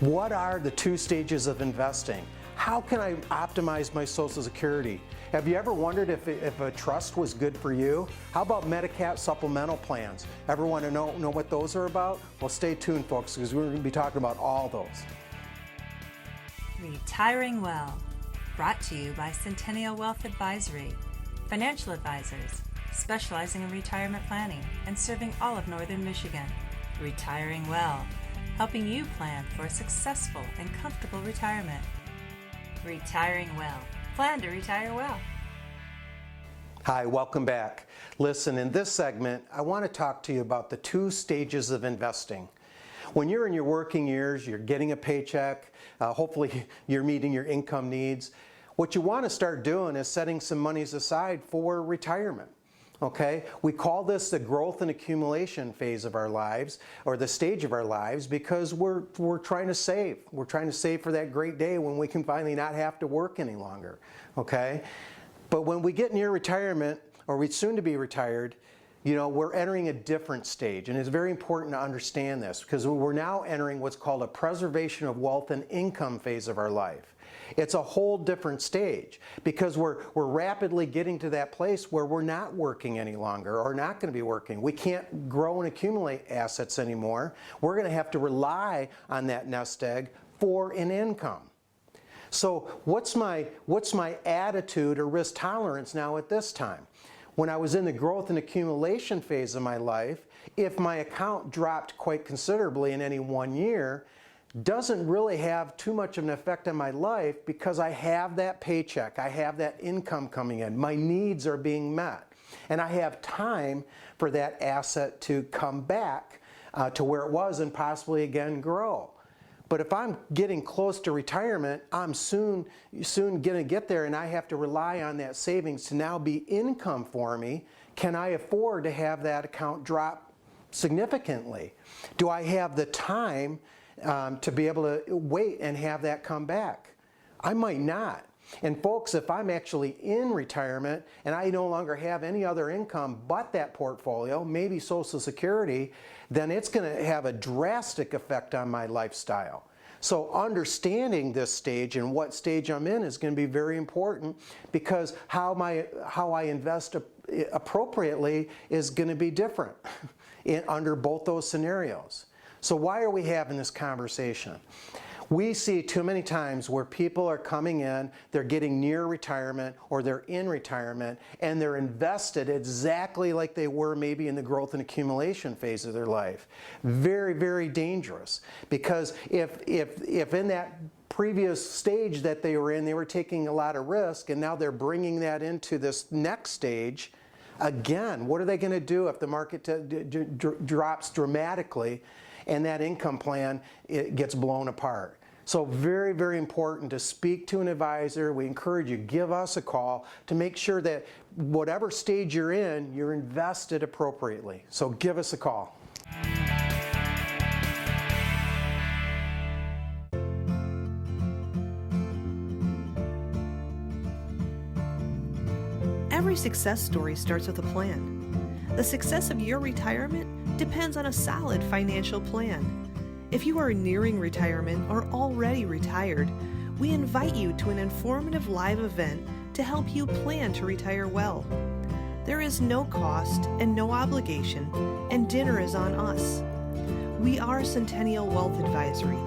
What are the two stages of investing? How can I optimize my Social Security? Have you ever wondered if a trust was good for you? How about Medigap supplemental plans? Ever want to know what those are about? Well, stay tuned, folks, because we're going to be talking about all those. Retiring Well, brought to you by Centennial Wealth Advisory, financial advisors specializing in retirement planning and serving all of Northern Michigan. Retiring Well, helping you plan for a successful and comfortable retirement. Retiring Well. Plan to retire well. Hi, welcome back. Listen, in this segment, I want to talk to you about the two stages of investing. When you're in your working years, you're getting a paycheck, hopefully you're meeting your income needs. What you want to start doing is setting some monies aside for retirement. Okay, we call this the growth and accumulation phase of our lives, or the stage of our lives, because we're trying to save. We're trying to save for that great day when we can finally not have to work any longer. Okay, but when we get near retirement, or we soon to be retired, you know, we're entering a different stage, and it's very important to understand this because we're now entering what's called a preservation of wealth and income phase of our life. It's a whole different stage because we're rapidly getting to that place where we're not working any longer or not going to be working. We can't grow and accumulate assets anymore. We're going to have to rely on that nest egg for an income. So what's my attitude or risk tolerance now at this time? When I was in the growth and accumulation phase of my life, if my account dropped quite considerably in any one year, doesn't really have too much of an effect on my life because I have that paycheck, I have that income coming in, my needs are being met, and I have time for that asset to come back to where it was and possibly again grow. But if I'm getting close to retirement, I'm soon going to get there and I have to rely on that savings to now be income for me. Can I afford to have that account drop significantly? Do I have the time to be able to wait and have that come back? I might not. And folks, if I'm actually in retirement and I no longer have any other income but that portfolio, maybe Social Security, then it's going to have a drastic effect on my lifestyle. So understanding this stage and what stage I'm in is going to be very important because how I invest appropriately is going to be different under both those scenarios. So why are we having this conversation? We see too many times where people are coming in, they're getting near retirement or they're in retirement and they're invested exactly like they were maybe in the growth and accumulation phase of their life. Very, very dangerous because if in that previous stage that they were in, they were taking a lot of risk and now they're bringing that into this next stage. Again, what are they going to do if the market drops dramatically and that income plan gets blown apart? So very, very important to speak to an advisor. We encourage you, give us a call to make sure that whatever stage you're in, you're invested appropriately. So give us a call. Every success story starts with a plan. The success of your retirement depends on a solid financial plan. If you are nearing retirement or already retired, we invite you to an informative live event to help you plan to retire well. There is no cost and no obligation, and dinner is on us. We are Centennial Wealth Advisory,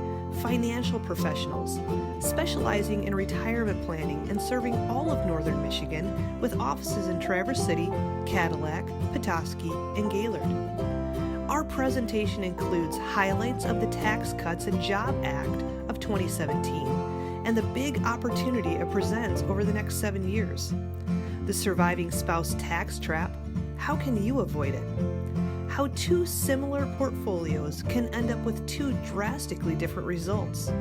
financial professionals, specializing in retirement planning and serving all of Northern Michigan with offices in Traverse City, Cadillac, Petoskey, and Gaylord. Our presentation includes highlights of the Tax Cuts and Job Act of 2017 and the big opportunity it presents over the next 7 years. The surviving spouse tax trap, how can you avoid it? How two similar portfolios can end up with two drastically different results.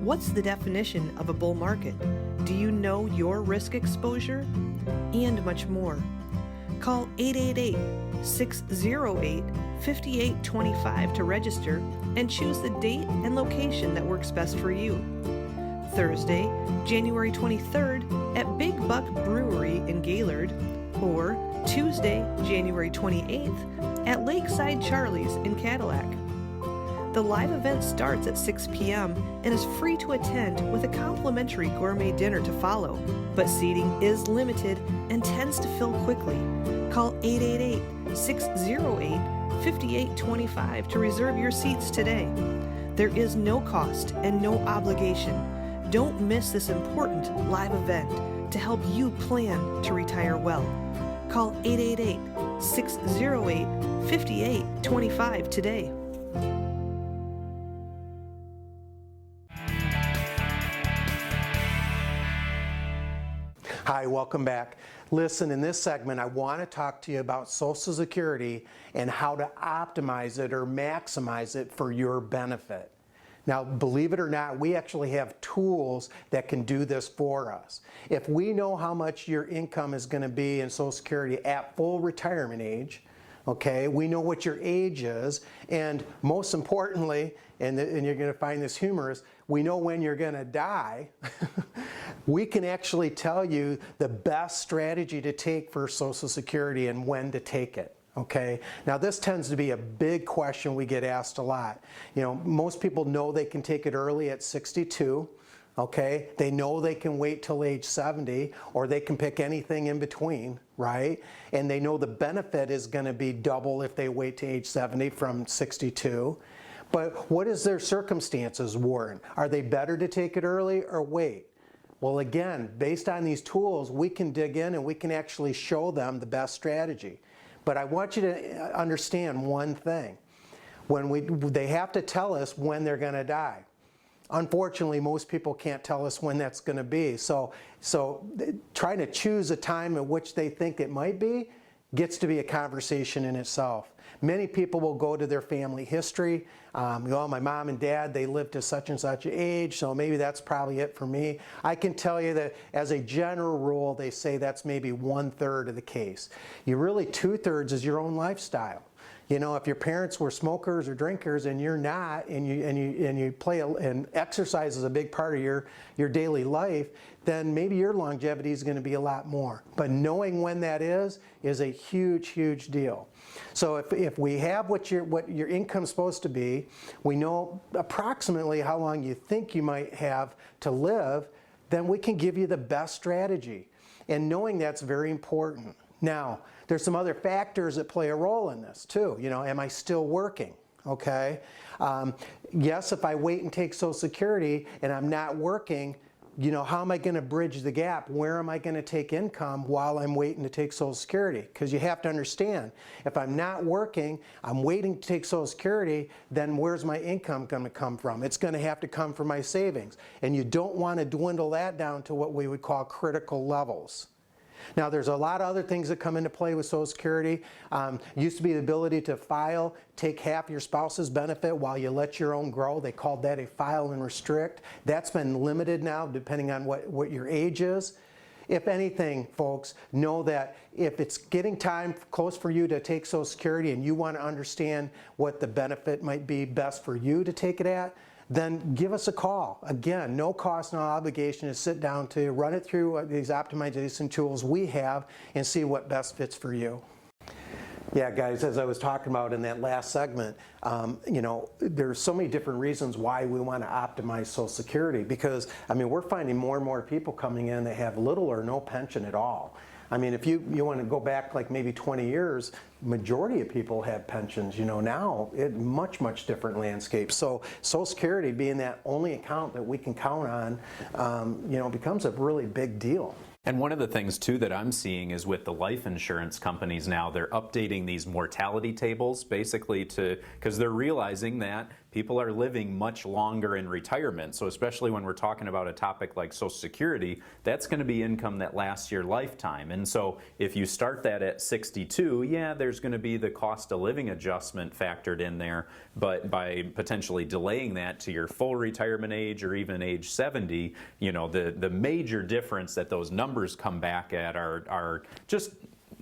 What's the definition of a bull market? Do you know your risk exposure? And much more. Call 888-608-5825 to register and choose the date and location that works best for you. Thursday, January 23rd at Big Buck Brewery in Gaylord, or Tuesday, January 28th at Lakeside Charlie's in Cadillac. The live event starts at 6 p.m. and is free to attend with a complimentary gourmet dinner to follow. But seating is limited and tends to fill quickly. Call 888-608-5825 to reserve your seats today. There is no cost and no obligation. Don't miss this important live event to help you plan to retire well. Call 888-608-5825 today. Hi, welcome back. Listen, in this segment, I want to talk to you about Social Security and how to optimize it or maximize it for your benefit. Now, believe it or not, we actually have tools that can do this for us. If we know how much your income is going to be in Social Security at full retirement age, okay, we know what your age is, and most importantly, and you're going to find this humorous, we know when you're going to die. We can actually tell you the best strategy to take for Social Security and when to take it. Okay, now this tends to be a big question we get asked a lot. You know, most people know they can take it early at 62. Okay, they know they can wait till age 70, or they can pick anything in between, right? And they know the benefit is going to be double if they wait to age 70 from 62. But what is their circumstances, Warren? Are they better to take it early or wait? Well, again, based on these tools, we can dig in and we can actually show them the best strategy. But I want you to understand one thing. They have to tell us when they're going to die. Unfortunately, most people can't tell us when that's going to be. So trying to choose a time at which they think it might be gets to be a conversation in itself. Many people will go to their family history. Well, my mom and dad, they lived to such and such age, so maybe that's probably it for me. I can tell you that as a general rule, they say that's maybe 1/3 of the case. You really 2/3 is your own lifestyle. You know, if your parents were smokers or drinkers and you're not, and you play and exercise is a big part of your daily life, then maybe your longevity is going to be a lot more. But knowing when that is a huge, huge deal. So if we have what your income's supposed to be, we know approximately how long you think you might have to live, then we can give you the best strategy. And knowing that's very important. Now, there's some other factors that play a role in this too. You know, am I still working? Okay. Yes, if I wait and take Social Security and I'm not working, you know, how am I going to bridge the gap? Where am I going to take income while I'm waiting to take Social Security? Because you have to understand, if I'm not working, I'm waiting to take Social Security, then where's my income going to come from? It's going to have to come from my savings. And you don't want to dwindle that down to what we would call critical levels. Now, there's a lot of other things that come into play with Social Security. Used to be the ability to file, take half your spouse's benefit while you let your own grow. They called that a file and restrict. That's been limited now depending on what your age is. If anything, folks, know that if it's getting time close for you to take Social Security and you want to understand what the benefit might be best for you to take it at, then give us a call. Again, no cost, no obligation to sit down to run it through these optimization tools we have and see what best fits for you. Yeah, guys, as I was talking about in that last segment, you know, there's so many different reasons why we want to optimize Social Security because, I mean, we're finding more and more people coming in that have little or no pension at all. I mean, if you want to go back like maybe 20 years, majority of people have pensions. You know, now it much different landscape. So Social Security being that only account that we can count on, you know, becomes a really big deal. And one of the things too that I'm seeing is with the life insurance companies now, they're updating these mortality tables basically because they're realizing that people are living much longer in retirement. So especially when we're talking about a topic like Social Security, that's going to be income that lasts your lifetime. And so if you start that at 62, yeah, there's going to be the cost of living adjustment factored in there. But by potentially delaying that to your full retirement age or even age 70, you know, the major difference that those numbers come back at are just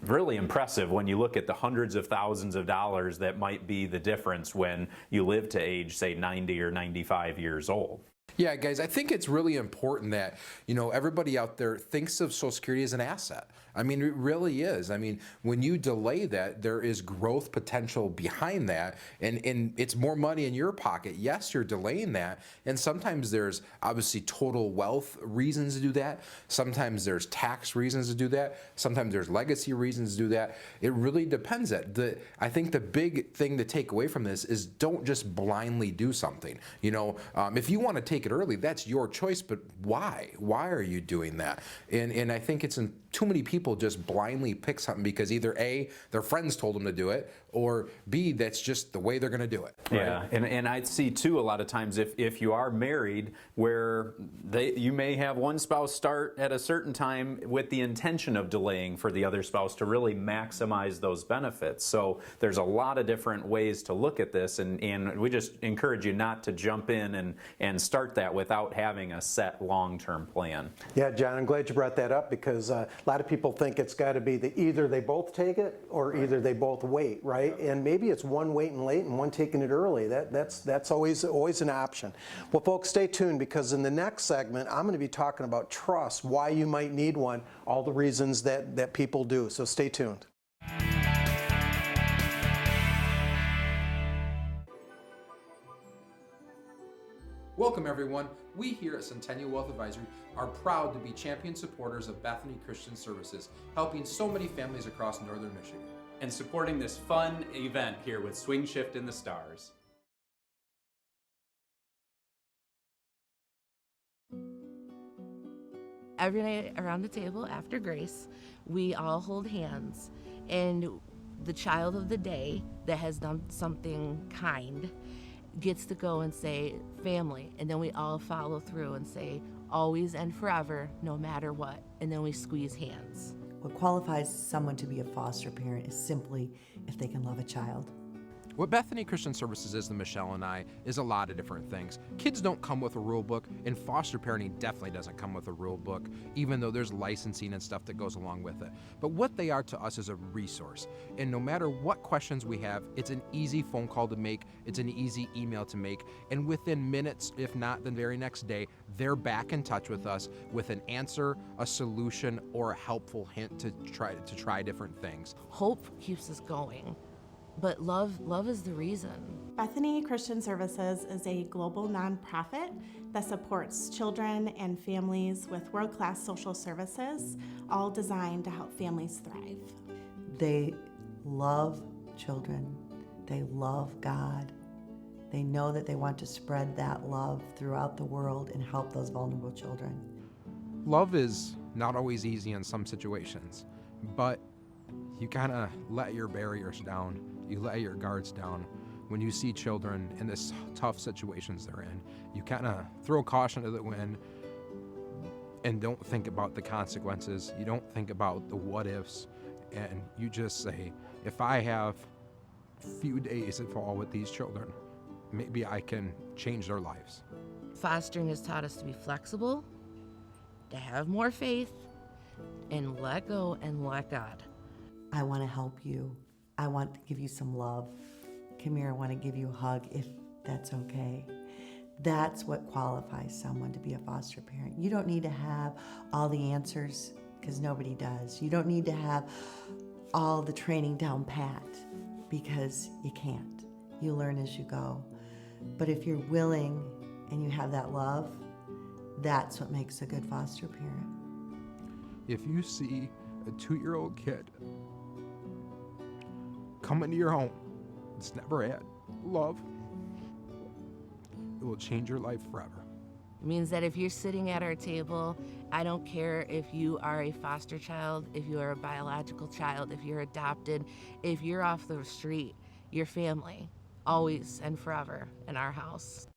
really impressive when you look at the hundreds of thousands of dollars that might be the difference when you live to age, say, 90 or 95 years old. Yeah, guys, I think it's really important that, everybody out there thinks of Social Security as an asset. I mean, it really is. I mean, when you delay that, there is growth potential behind that, and it's more money in your pocket. Yes, you're delaying that, and sometimes there's obviously total wealth reasons to do that. Sometimes there's tax reasons to do that. Sometimes there's legacy reasons to do that. It really depends. I think the big thing to take away from this is don't just blindly do something. If you want to take it early, that's your choice, but why? Why are you doing that? And I think it's too many people just blindly pick something because either A, their friends told them to do it, or B, that's just the way they're going to do it. Right? Yeah, and I'd see too a lot of times if you are married where you may have one spouse start at a certain time with the intention of delaying for the other spouse to really maximize those benefits. So there's a lot of different ways to look at this, and we just encourage you not to jump in and start that without having a set long-term plan. Yeah, John, I'm glad you brought that up because a lot of people think it's got to be either they both take it or either they both wait, right? And maybe it's one waiting late and one taking it early. That's always an option. Well, folks, stay tuned because in the next segment, I'm going to be talking about trust, why you might need one, all the reasons that people do. So stay tuned. Welcome, everyone. We here at Centennial Wealth Advisory are proud to be champion supporters of Bethany Christian Services, helping so many families across northern Michigan. And supporting this fun event here with Swing Shift in the Stars. Every night around the table after grace, we all hold hands, and the child of the day that has done something kind gets to go and say family, and then we all follow through and say always and forever, no matter what, and then we squeeze hands. What qualifies someone to be a foster parent is simply if they can love a child. What Bethany Christian Services is to Michelle and I is a lot of different things. Kids don't come with a rule book, and foster parenting definitely doesn't come with a rule book, even though there's licensing and stuff that goes along with it. But what they are to us is a resource. And no matter what questions we have, it's an easy phone call to make, it's an easy email to make, and within minutes, if not the very next day, they're back in touch with us with an answer, a solution, or a helpful hint to try different things. Hope keeps us going. But love is the reason. Bethany Christian Services is a global nonprofit that supports children and families with world-class social services, all designed to help families thrive. They love children. They love God. They know that they want to spread that love throughout the world and help those vulnerable children. Love is not always easy in some situations, but you kind of let your barriers down. You let your guards down. When you see children in this tough situations they're in, you kind of throw caution to the wind and don't think about the consequences. You don't think about the what ifs, and you just say, if I have a few days to fall with these children, maybe I can change their lives. Fostering has taught us to be flexible, to have more faith, and let go and let God. I want to help you. I want to give you some love. Come here, I want to give you a hug if that's okay. That's what qualifies someone to be a foster parent. You don't need to have all the answers because nobody does. You don't need to have all the training down pat because you can't. You learn as you go. But if you're willing and you have that love, that's what makes a good foster parent. If you see a 2-year-old kid come into your home, it's never had love, it will change your life forever. It means that if you're sitting at our table, I don't care if you are a foster child, if you are a biological child, if you're adopted, if you're off the street, your family, always and forever in our house.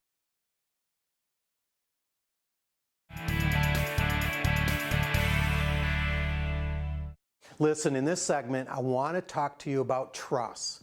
Listen, in this segment, I want to talk to you about trust.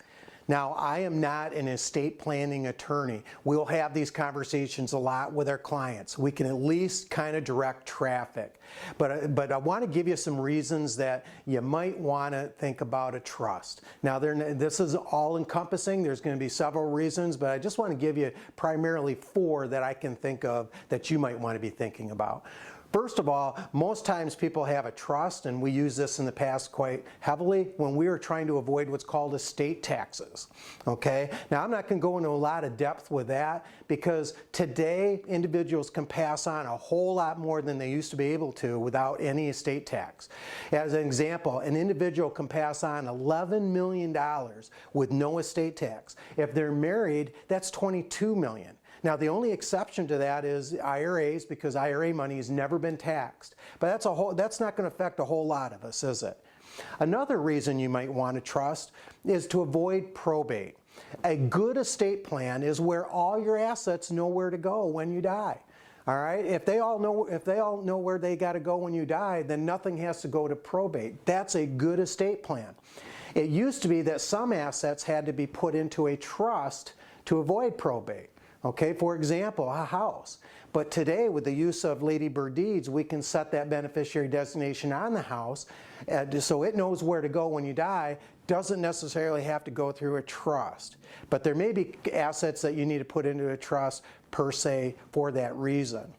Now, I am not an estate planning attorney. We'll have these conversations a lot with our clients. We can at least kind of direct traffic. But I want to give you some reasons that you might want to think about a trust. Now, this is all encompassing. There's going to be several reasons, but I just want to give you primarily 4 that I can think of that you might want to be thinking about. First of all, most times people have a trust, and we use this in the past quite heavily when we are trying to avoid what's called estate taxes. Okay? Now, I'm not going to go into a lot of depth with that because today individuals can pass on a whole lot more than they used to be able to without any estate tax. As an example, an individual can pass on $11 million with no estate tax. If they're married, that's $22 million. Now, the only exception to that is IRAs, because IRA money has never been taxed. But that's not going to affect a whole lot of us, is it? Another reason you might want to trust is to avoid probate. A good estate plan is where all your assets know where to go when you die. All right? If they all know where they got to go when you die, then nothing has to go to probate. That's a good estate plan. It used to be that some assets had to be put into a trust to avoid probate. Okay, for example, a house. But today, with the use of Lady Bird deeds, we can set that beneficiary designation on the house so it knows where to go when you die. Doesn't necessarily have to go through a trust. But there may be assets that you need to put into a trust per se for that reason.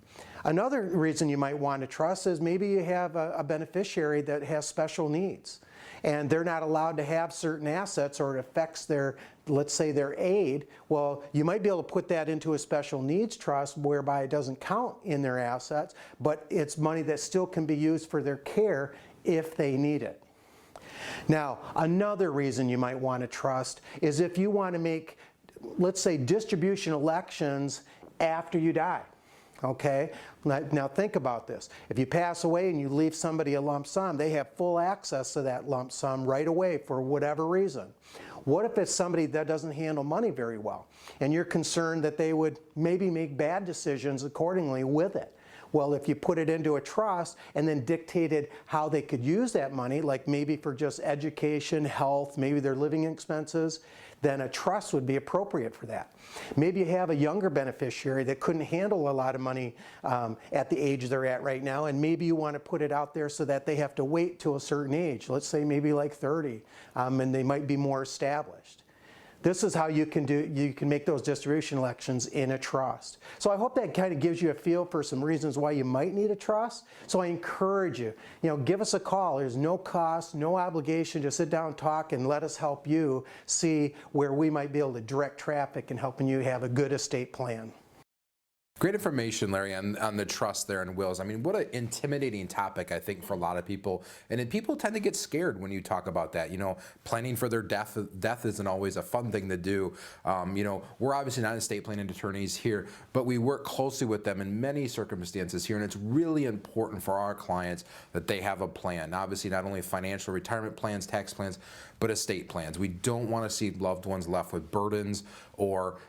Another reason you might want to trust is maybe you have a beneficiary that has special needs, and they're not allowed to have certain assets, or it affects their, let's say, their aid. Well, you might be able to put that into a special needs trust whereby it doesn't count in their assets, but it's money that still can be used for their care if they need it. Now, another reason you might want to trust is if you want to make, let's say, distribution elections after you die. Okay, now think about this. If you pass away and you leave somebody a lump sum, they have full access to that lump sum right away for whatever reason. What if it's somebody that doesn't handle money very well, and you're concerned that they would maybe make bad decisions accordingly with it? Well, if you put it into a trust and then dictated how they could use that money, like maybe for just education, health, maybe their living expenses, then a trust would be appropriate for that. Maybe you have a younger beneficiary that couldn't handle a lot of money at the age they're at right now, and maybe you want to put it out there so that they have to wait till a certain age, let's say maybe like 30, and they might be more established. This is how you can make those distribution elections in a trust. So I hope that kind of gives you a feel for some reasons why you might need a trust. So I encourage you, give us a call. There's no cost, no obligation. Just sit down and talk and let us help you see where we might be able to direct traffic in helping you have a good estate plan. Great information, Larry, on the trust there and wills. I mean, what an intimidating topic, I think, for a lot of people. And then people tend to get scared when you talk about that. Planning for their death isn't always a fun thing to do. We're obviously not estate planning attorneys here, but we work closely with them in many circumstances here. And it's really important for our clients that they have a plan. Obviously, not only financial retirement plans, tax plans, but estate plans. We don't want to see loved ones left with burdens or,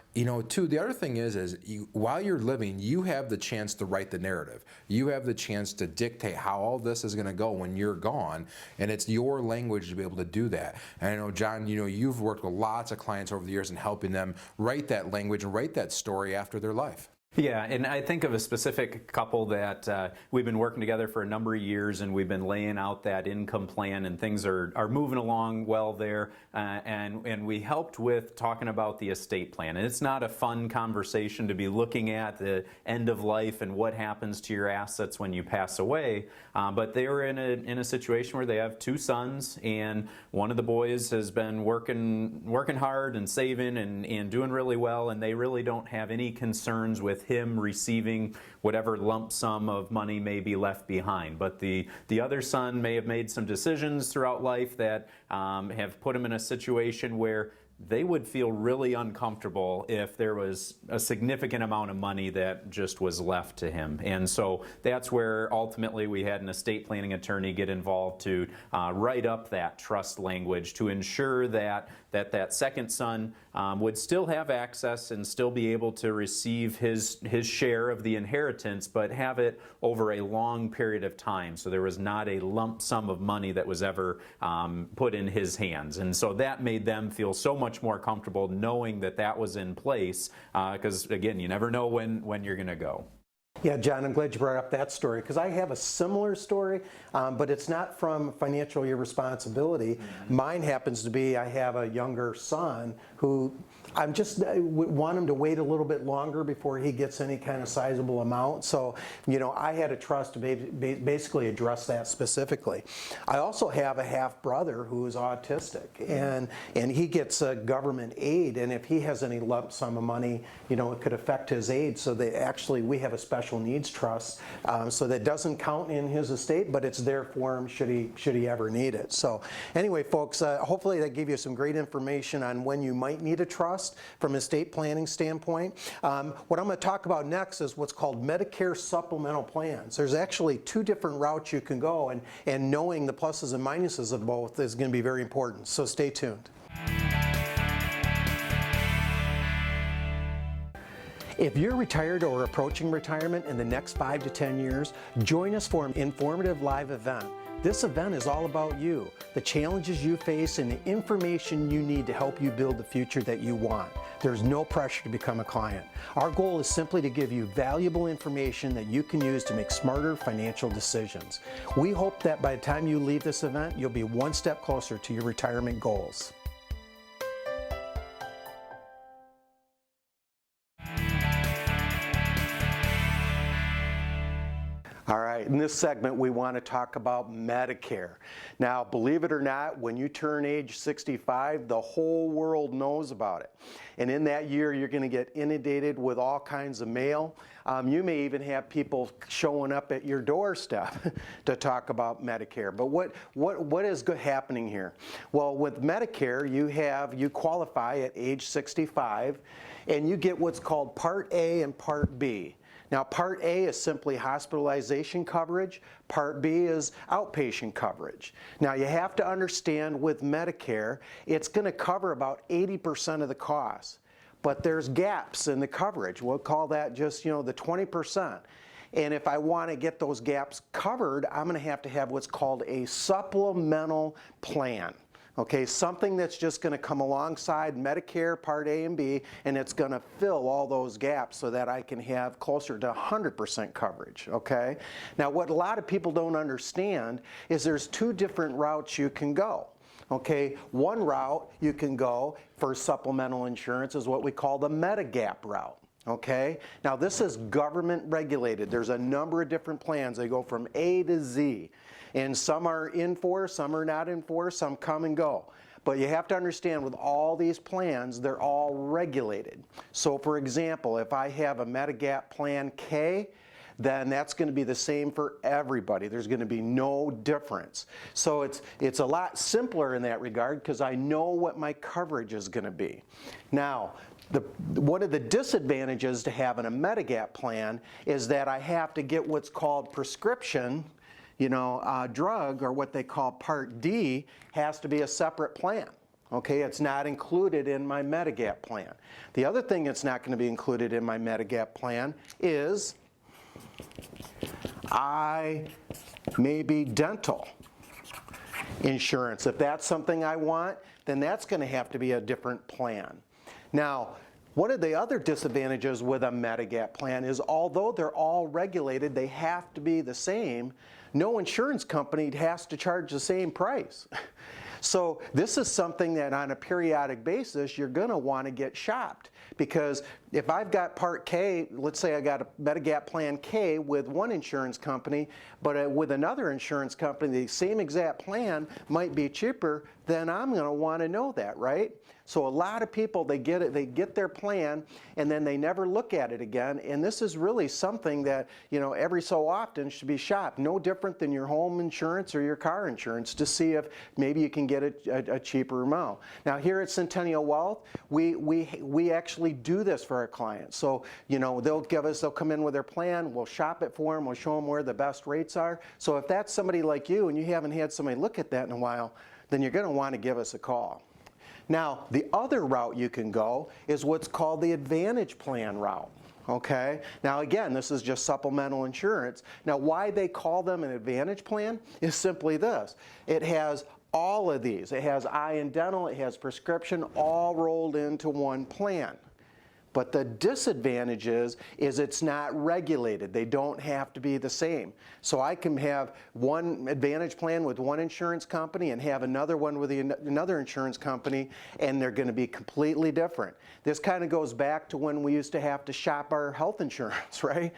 too, the other thing is while you're living, you have the chance to write the narrative. You have the chance to dictate how all this is going to go when you're gone, and it's your language to be able to do that. And I know, John, you've worked with lots of clients over the years in helping them write that language and write that story after their life. Yeah, and I think of a specific couple that we've been working together for a number of years, and we've been laying out that income plan, and things are moving along well there. And we helped with talking about the estate plan. And it's not a fun conversation to be looking at the end of life and what happens to your assets when you pass away. But they were in a situation where they have 2 sons, and one of the boys has been working hard and saving and doing really well, and they really don't have any concerns with him receiving whatever lump sum of money may be left behind. But the other son may have made some decisions throughout life that have put him in a situation where they would feel really uncomfortable if there was a significant amount of money that just was left to him. And so that's where ultimately we had an estate planning attorney get involved to write up that trust language to ensure that that second son would still have access and still be able to receive his share of the inheritance, but have it over a long period of time. So there was not a lump sum of money that was ever put in his hands. And so that made them feel so much more comfortable knowing that that was in place, because again, you never know when you're going to go. Yeah, John, I'm glad you brought up that story, because I have a similar story, but it's not from financial irresponsibility. Mine happens to be, I have a younger son who I want him to wait a little bit longer before he gets any kind of sizable amount. So, I had a trust to basically address that specifically. I also have a half brother who is autistic, and he gets government aid, and if he has any lump sum of money, it could affect his aid. So we have a special needs trust, so that doesn't count in his estate, but it's there for him should he ever need it. So anyway, folks, hopefully that gave you some great information on when you might need a trust from an estate planning standpoint. What I'm going to talk about next is what's called Medicare supplemental plans. There's actually two different routes you can go, and knowing the pluses and minuses of both is going to be very important. So stay tuned. If you're retired or approaching retirement in the next 5 to 10 years, join us for an informative live event. This event is all about you, the challenges you face, and the information you need to help you build the future that you want. There's no pressure to become a client. Our goal is simply to give you valuable information that you can use to make smarter financial decisions. We hope that by the time you leave this event, you'll be one step closer to your retirement goals. All right, in this segment we want to talk about Medicare. Now, believe it or not, when you turn age 65, the whole world knows about it. And in that year, you're going to get inundated with all kinds of mail. You may even have people showing up at your doorstep to talk about Medicare. But what is happening here? Well, with Medicare, you qualify at age 65, and you get what's called Part A and Part B. Now, Part A is simply hospitalization coverage. Part B is outpatient coverage. Now, you have to understand with Medicare, it's going to cover about 80% of the cost. But there's gaps in the coverage. We'll call that just, the 20%. And if I want to get those gaps covered, I'm going to have what's called a supplemental plan. Okay, something that's just going to come alongside Medicare Part A and B, and it's going to fill all those gaps so that I can have closer to 100% coverage, okay? Now, what a lot of people don't understand is there's two different routes you can go. Okay, one route you can go for supplemental insurance is what we call the Medigap route. Okay, now this is government regulated. There's a number of different plans. They go from A to Z. And some are in force, some are not in force, some come and go. But you have to understand with all these plans, they're all regulated. So for example, if I have a Medigap Plan K, then that's going to be the same for everybody. There's going to be no difference. So it's a lot simpler in that regard because I know what my coverage is going to be. Now, one of the disadvantages to having a Medigap plan is that I have to get what's called prescription drug, or what they call Part D, has to be a separate plan. Okay, it's not included in my Medigap plan. The other thing that's not going to be included in my Medigap plan is maybe dental insurance. If that's something I want, then that's going to have to be a different plan. Now, one of the other disadvantages with a Medigap plan is although they're all regulated, they have to be the same. No insurance company has to charge the same price. So this is something that on a periodic basis you're going to want to get shopped, because if I've got Part K, let's say I got a Medigap Plan K with one insurance company, but with another insurance company the same exact plan might be cheaper, then I'm going to want to know that, right? So a lot of people, they get their plan and then they never look at it again, and this is really something that every so often should be shopped. No different than your home insurance or your car insurance, to see if maybe you can get a cheaper amount. Now here at Centennial Wealth, we actually do this for our clients. So they'll come in with their plan, we'll shop it for them, we'll show them where the best rates are. So if that's somebody like you and you haven't had somebody look at that in a while, then you're going to want to give us a call. Now, the other route you can go is what's called the Advantage Plan route. Okay, now again, this is just supplemental insurance. Now, why they call them an Advantage Plan is simply this: it has all of these. It has eye and dental, it has prescription, all rolled into one plan. But the disadvantage is it's not regulated. They don't have to be the same. So I can have one Advantage Plan with one insurance company and have another one with another insurance company, and they're going to be completely different. This kind of goes back to when we used to have to shop our health insurance, right?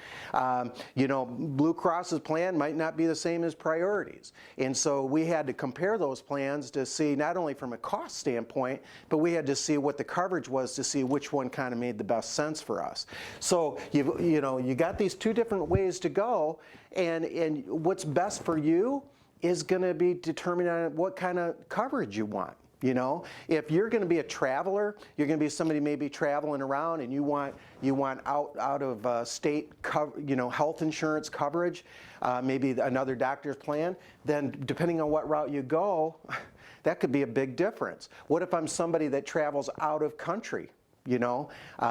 You know, Blue Cross's plan might not be the same as Priority's. And so we had to compare those plans to see, not only from a cost standpoint, but we had to see what the coverage was to see which one kind of made the best sense for us. So you got these two different ways to go, and what's best for you is going to be determined on what kind of coverage you want. You know, if you're going to be a traveler, you're going to be somebody maybe traveling around, and you want out of state health insurance coverage, maybe another doctor's plan. Then depending on what route you go, that could be a big difference. What if I'm somebody that travels out of country? You know,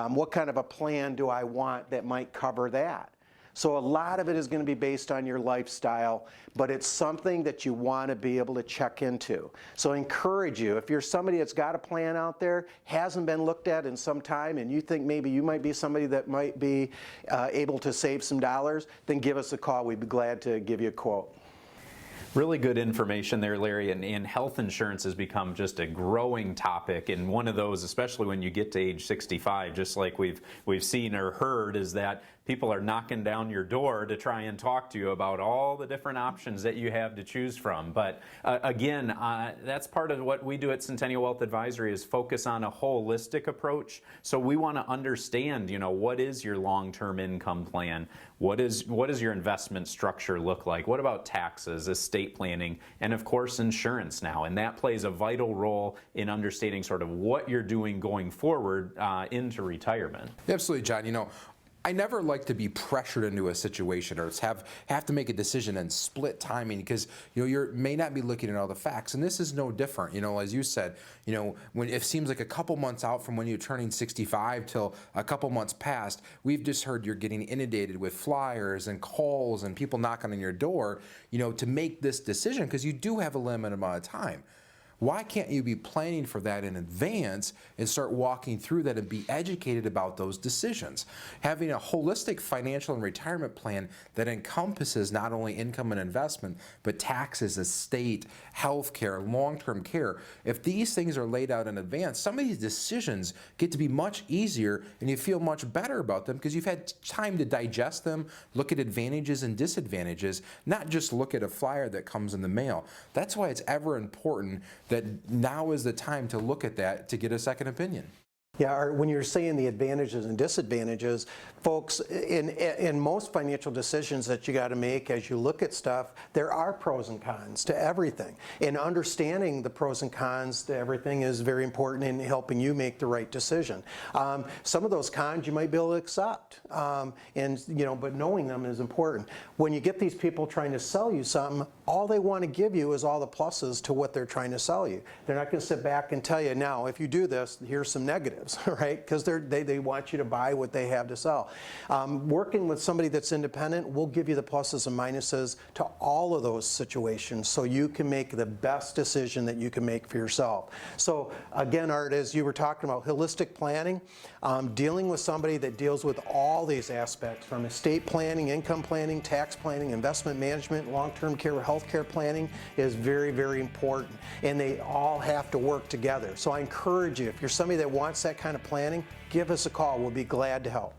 what kind of a plan do I want that might cover that? So a lot of it is going to be based on your lifestyle, but it's something that you want to be able to check into. So I encourage you, if you're somebody that's got a plan out there, hasn't been looked at in some time, and you think maybe you might be somebody that might be able to save some dollars, then give us a call. We'd be glad to give you a quote. Really good information there, Larry, and health insurance has become just a growing topic, and one of those, especially when you get to age 65, just like we've seen or heard, is that people are knocking down your door to try and talk to you about all the different options that you have to choose from. But again, that's part of what we do at Centennial Wealth Advisory, is focus on a holistic approach. So we want to understand, what is your long-term income plan? What does your investment structure look like? What about taxes, estate planning, and of course insurance now? And that plays a vital role in understanding sort of what you're doing going forward into retirement. Absolutely, John. I never like to be pressured into a situation or have to make a decision and split timing, because you may not be looking at all the facts, and this is no different. As you said, when it seems like a couple months out from when you're turning 65 till a couple months past, we've just heard you're getting inundated with flyers and calls and people knocking on your door, to make this decision, because you do have a limited amount of time. Why can't you be planning for that in advance and start walking through that and be educated about those decisions? Having a holistic financial and retirement plan that encompasses not only income and investment, but taxes, estate, health care, long-term care. If these things are laid out in advance, some of these decisions get to be much easier, and you feel much better about them because you've had time to digest them, look at advantages and disadvantages, not just look at a flyer that comes in the mail. That's why it's ever important that now is the time to look at that to get a second opinion. Yeah, when you're saying the advantages and disadvantages, folks, in most financial decisions that you got to make as you look at stuff, there are pros and cons to everything. And understanding the pros and cons to everything is very important in helping you make the right decision. Some of those cons you might be able to accept, but knowing them is important. When you get these people trying to sell you something, all they want to give you is all the pluses to what they're trying to sell you. They're not going to sit back and tell you, now, if you do this, here's some negatives, right? Because they want you to buy what they have to sell. Working with somebody that's independent will give you the pluses and minuses to all of those situations, so you can make the best decision that you can make for yourself. So again, Art, as you were talking about holistic planning, dealing with somebody that deals with all these aspects, from estate planning, income planning, tax planning, investment management, long-term care, healthcare planning, is very, very important. And they all have to work together. So I encourage you, if you're somebody that wants that kind of planning, give us a call. We'll be glad to help.